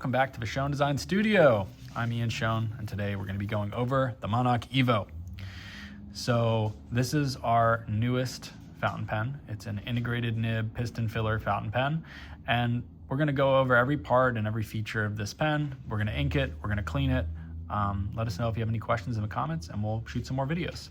welcome back to the Schoen Design Studio. I'm Ian Schoen, and today we're going to be going over the Monoc Evo. So this is our newest fountain pen. It's an integrated nib piston filler fountain pen, and we're going to go over every part and every feature of this pen. We're going to ink it, we're going to clean it. Let us know if you have any questions in the comments, and we'll shoot some more videos.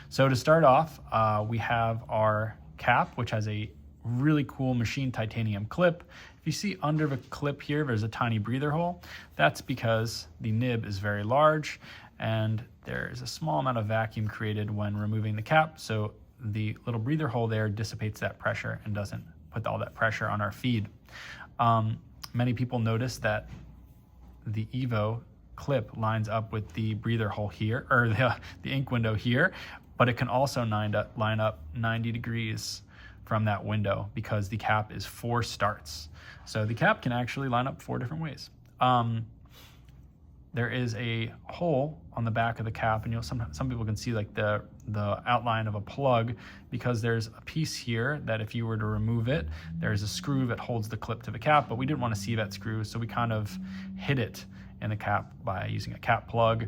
So to start off, we have our cap, which has a really cool machined titanium clip. If you see under the clip here, there's a tiny breather hole. That's because the nib is very large and there is a small amount of vacuum created when removing the cap. So the little breather hole there dissipates that pressure and doesn't put all that pressure on our feed. Many people notice that the Evo clip lines up with the breather hole here, or the ink window here, but it can also line up 90 degrees from that window because the cap is 4 starts. So the cap can actually line up 4 different ways. There is a hole on the back of the cap, and some people can see like the outline of a plug, because there's a piece here that if you were to remove it, there's a screw that holds the clip to the cap, but we didn't want to see that screw, so we kind of hid it in the cap by using a cap plug.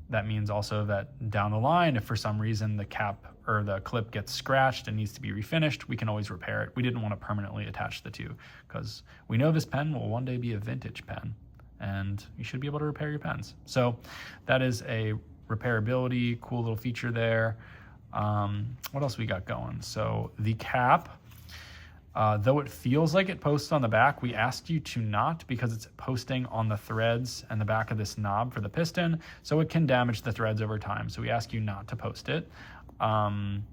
That means also that down the line, if for some reason the cap or the clip gets scratched and needs to be refinished, we can always repair it. We didn't want to permanently attach the two because we know this pen will one day be a vintage pen and you should be able to repair your pens. So that is a repairability, cool little feature there. What else we got going? So the cap, though it feels like it posts on the back, we asked you to not, because it's posting on the threads and the back of this knob for the piston, so it can damage the threads over time. So we ask you not to post it. Let's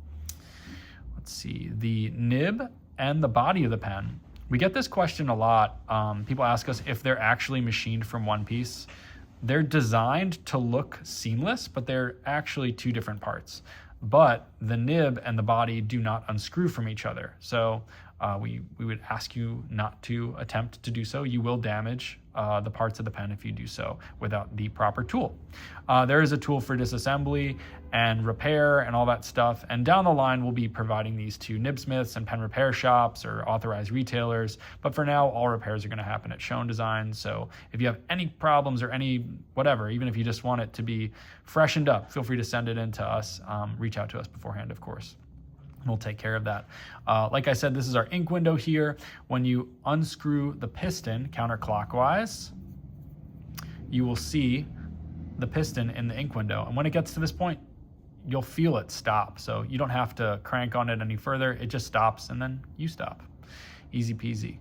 see, the nib and the body of the pen. We get this question a lot. People ask us if they're actually machined from one piece. They're designed to look seamless, but they're actually 2 different parts. But the nib and the body do not unscrew from each other. So we would ask you not to attempt to do so. You will damage the parts of the pen if you do so without the proper tool. There is a tool for disassembly and repair and all that stuff. And down the line, we'll be providing these to nibsmiths and pen repair shops or authorized retailers. But for now, all repairs are going to happen at Schoen Design. So if you have any problems or any whatever, even if you just want it to be freshened up, feel free to send it in to us. Reach out to us beforehand, of course. We'll take care of that. Like I said, this is our ink window here. When you unscrew the piston counterclockwise, you will see the piston in the ink window. And when it gets to this point, you'll feel it stop. So you don't have to crank on it any further. It just stops and then you stop. Easy peasy.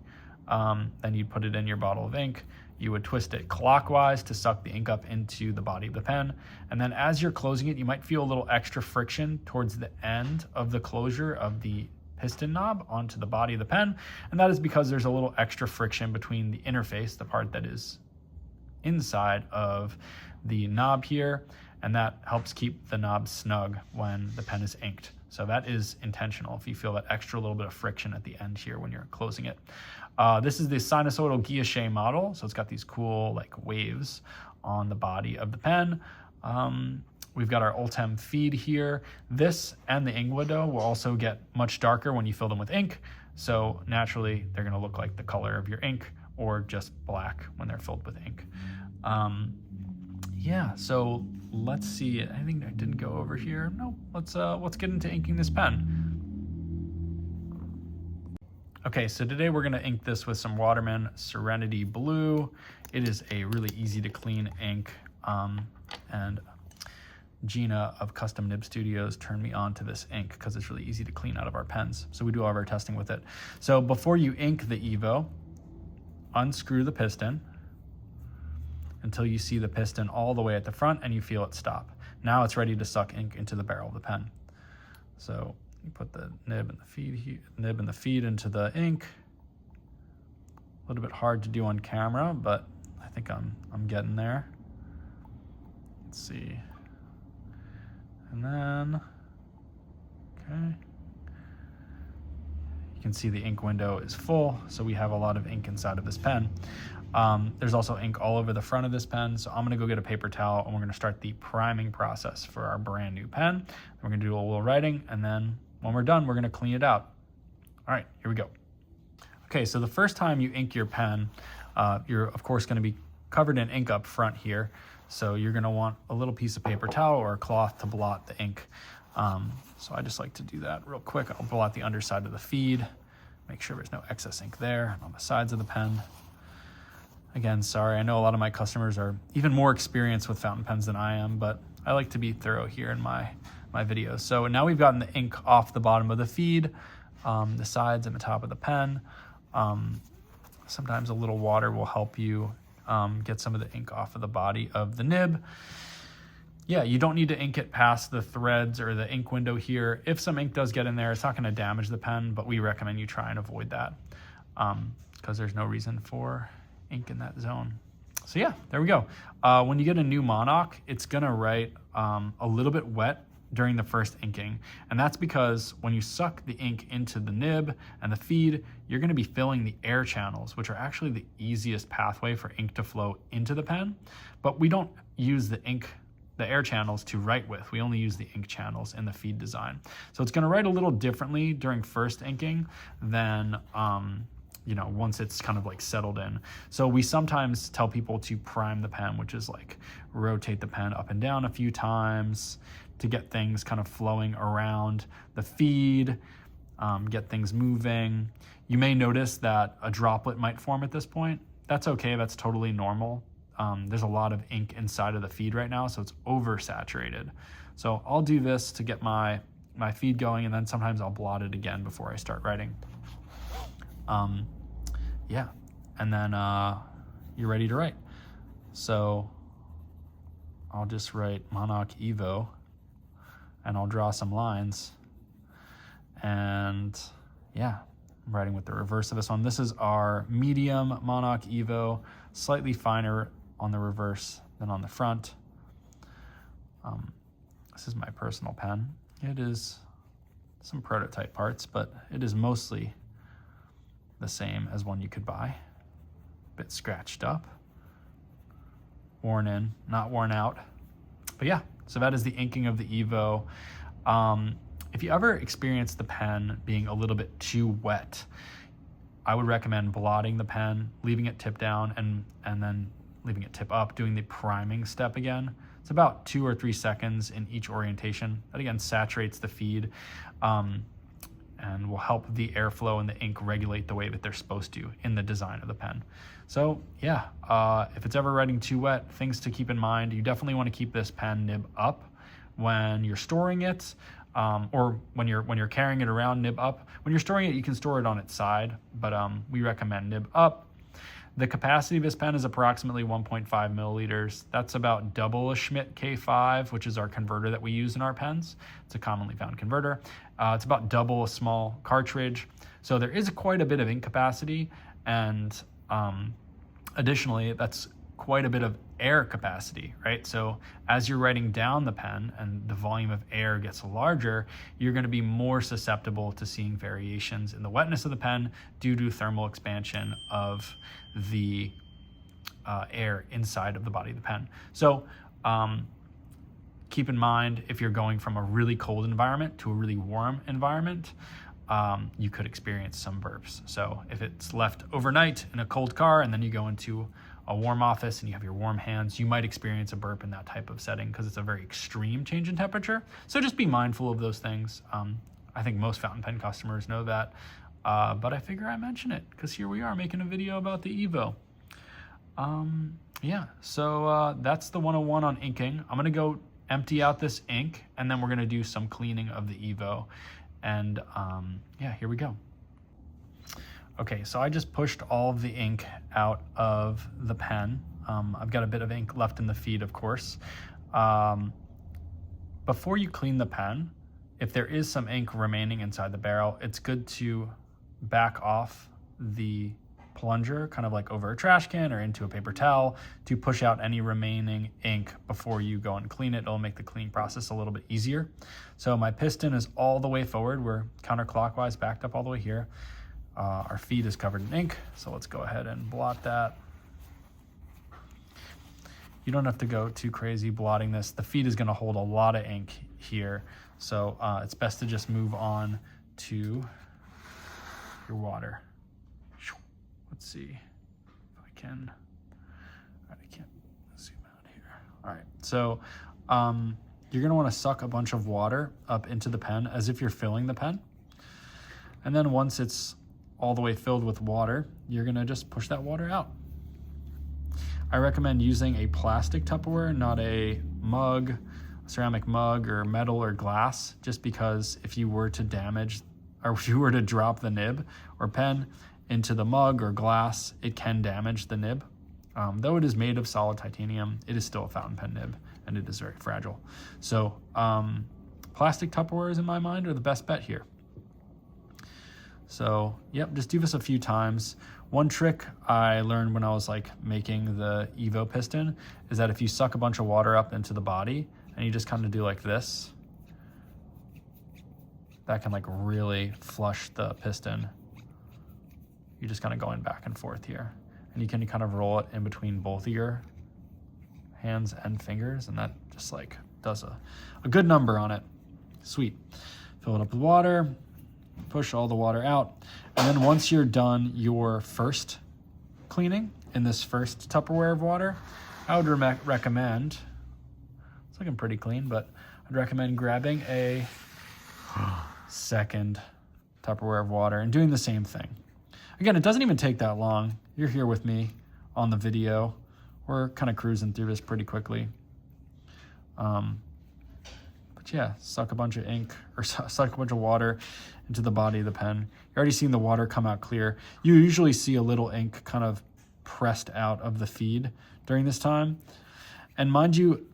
Then you put it in your bottle of ink. You would twist it clockwise to suck the ink up into the body of the pen. And then as you're closing it, you might feel a little extra friction towards the end of the closure of the piston knob onto the body of the pen. And that is because there's a little extra friction between the interface, the part that is inside of the knob here, and that helps keep the knob snug when the pen is inked. So that is intentional if you feel that extra little bit of friction at the end here when you're closing it. This is the sinusoidal guilloche model, so it's got these cool like waves on the body of the pen. We've got our Ultem feed here. This and the ink window will also get much darker when you fill them with ink, so naturally they're going to look like the color of your ink or just black when they're filled with ink. Yeah, so let's see. Anything I didn't go over here? No. Let's get into inking this pen. Okay, so today we're going to ink this with some Waterman Serenity Blue. It is a really easy to clean ink, and Gina of Custom Nib Studios turned me on to this ink because it's really easy to clean out of our pens. So we do all of our testing with it. So before you ink the Evo, unscrew the piston until you see the piston all the way at the front and you feel it stop. Now it's ready to suck ink into the barrel of the pen. So you put the nib and the feed into the ink. A little bit hard to do on camera, but I think I'm getting there. Let's see. And then, okay. You can see the ink window is full, so we have a lot of ink inside of this pen. There's also ink all over the front of this pen, so I'm gonna go get a paper towel and we're gonna start the priming process for our brand new pen. We're gonna do a little writing, and then when we're done, we're gonna clean it out. All right, here we go. Okay, so the first time you ink your pen, You're of course going to be covered in ink up front here. So you're going to want a little piece of paper towel or a cloth to blot the ink. So I just like to do that real quick. I'll blot the underside of the feed, make sure there's no excess ink there, and on the sides of the pen. Again, sorry, I know a lot of my customers are even more experienced with fountain pens than I am, but I like to be thorough here in my videos. So now we've gotten the ink off the bottom of the feed, the sides and the top of the pen. Sometimes a little water will help you get some of the ink off of the body of the nib. Yeah, you don't need to ink it past the threads or the ink window here. If some ink does get in there, it's not going to damage the pen, but we recommend you try and avoid that because there's no reason for ink in that zone. So yeah, there we go. When you get a new Monoc, it's going to write a little bit wet during the first inking. And that's because when you suck the ink into the nib and the feed, you're going to be filling the air channels, which are actually the easiest pathway for ink to flow into the pen. But we don't use the air channels to write with. We only use the ink channels in the feed design. So it's going to write a little differently during first inking than once it's kind of like settled in. So we sometimes tell people to prime the pen, which is like rotate the pen up and down a few times to get things kind of flowing around the feed, get things moving. You may notice that a droplet might form at this point. That's okay, that's totally normal. There's a lot of ink inside of the feed right now, so it's oversaturated. So I'll do this to get my feed going, and then sometimes I'll blot it again before I start writing. Yeah, and then you're ready to write. So I'll just write Monoc Evo, and I'll draw some lines. And yeah, I'm writing with the reverse of this one. This is our medium Monoc Evo, slightly finer on the reverse than on the front. This is my personal pen. It is some prototype parts, but it is mostly the same as one you could buy. A bit scratched up, worn in, not worn out. But yeah, so that is the inking of the Evo. If you ever experience the pen being a little bit too wet, I would recommend blotting the pen, leaving it tip down, and then leaving it tip up, doing the priming step again. It's about 2 or 3 seconds in each orientation. That again saturates the feed and will help the airflow and the ink regulate the way that they're supposed to in the design of the pen. So yeah, if it's ever writing too wet, things to keep in mind. You definitely want to keep this pen nib up when you're storing it, or when you're carrying it around, nib up. When you're storing it, you can store it on its side, but we recommend nib up. The capacity of this pen is approximately 1.5 milliliters. That's about double a Schmidt K5, which is our converter that we use in our pens. It's a commonly found converter. It's about double a small cartridge. So there is quite a bit of ink capacity, and additionally, that's quite a bit of air capacity, right? So as you're writing down the pen and the volume of air gets larger, you're going to be more susceptible to seeing variations in the wetness of the pen due to thermal expansion of the air inside of the body of the pen. So keep in mind, if you're going from a really cold environment to a really warm environment, you could experience some burps. So if it's left overnight in a cold car and then you go into a warm office and you have your warm hands, you might experience a burp in that type of setting because it's a very extreme change in temperature. So just be mindful of those things. I think most fountain pen customers know that, but I figure I mention it because here we are making a video about the Evo. Yeah, so that's the 101 on inking. I'm gonna go empty out this ink, and then we're gonna do some cleaning of the Evo. And yeah, here we go. Okay, so I just pushed all of the ink out of the pen. I've got a bit of ink left in the feed, of course. Before you clean the pen, if there is some ink remaining inside the barrel, it's good to back off the plunger, kind of like over a trash can or into a paper towel, to push out any remaining ink before you go and clean it. It'll make the cleaning process a little bit easier. So my piston is all the way forward. We're counterclockwise, backed up all the way here. Our feed is covered in ink, so let's go ahead and blot that. You don't have to go too crazy blotting this. The feed is going to hold a lot of ink here, so it's best to just move on to your water. Let's see if I can, I can't zoom out here. All right, so you're gonna wanna suck a bunch of water up into the pen as if you're filling the pen. And then once it's all the way filled with water, you're gonna just push that water out. I recommend using a plastic Tupperware, not a mug, a ceramic mug or metal or glass, just because if you were to damage, or if you were to drop the nib or pen into the mug or glass, it can damage the nib. Though it is made of solid titanium, it is still a fountain pen nib and it is very fragile. So plastic Tupperwares in my mind are the best bet here. So yep, just do this a few times. One trick I learned when I was like making the Evo piston is that if you suck a bunch of water up into the body and you just kind of do like this, that can like really flush the piston. You're just kind of going back and forth here. And you can kind of roll it in between both of your hands and fingers, and that just like does a good number on it. Sweet. Fill it up with water, push all the water out. And then once you're done your first cleaning in this first Tupperware of water, I would recommend, it's looking pretty clean, but I'd recommend grabbing a second Tupperware of water and doing the same thing. Again, it doesn't even take that long. You're here with me on the video. We're kind of cruising through this pretty quickly. But yeah, suck a bunch of ink or suck a bunch of water into the body of the pen. You're already seeing the water come out clear. You usually see a little ink kind of pressed out of the feed during this time. And mind you,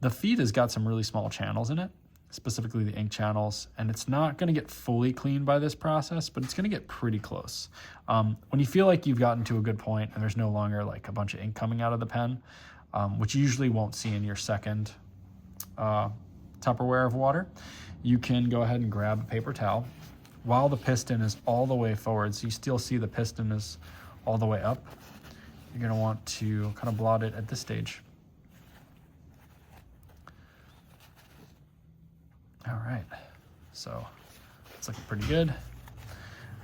the feed has got some really small channels in it, specifically the ink channels, and it's not going to get fully clean by this process, but it's going to get pretty close. When you feel like you've gotten to a good point and there's no longer like a bunch of ink coming out of the pen, which you usually won't see in your second Tupperware of water, you can go ahead and grab a paper towel while the piston is all the way forward. So you still see the piston is all the way up. You're going to want to kind of blot it at this stage. All right, so it's looking pretty good.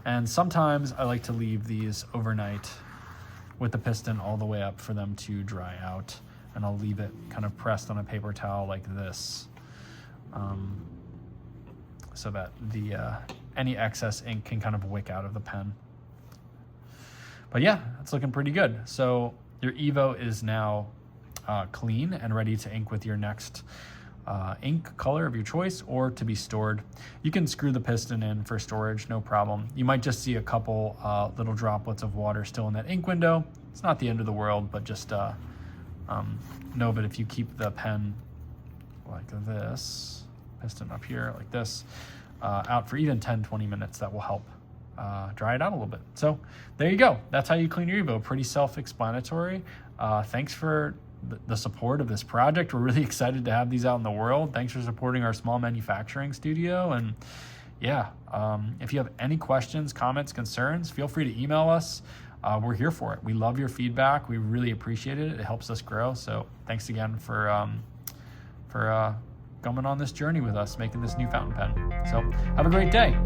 And sometimes I like to leave these overnight with the piston all the way up for them to dry out. And I'll leave it kind of pressed on a paper towel like this, so that the any excess ink can kind of wick out of the pen. But yeah, it's looking pretty good. So your Evo is now clean and ready to ink with your next ink color of your choice or to be stored. You can screw the piston in for storage, no problem. You might just see a couple little droplets of water still in that ink window. It's not the end of the world, but just know that if you keep the pen like this, piston up here like this, out for even 10-20 minutes, that will help dry it out a little bit. So there you go. That's how you clean your Evo. Pretty self-explanatory. Thanks for the support of this project. We're really excited to have these out in the world. Thanks for supporting our small manufacturing studio. And yeah, if you have any questions, comments, concerns, feel free to email us. We're here for it. We love your feedback. We really appreciate it. It helps us grow. So thanks again for coming on this journey with us, making this new fountain pen. So have a great day.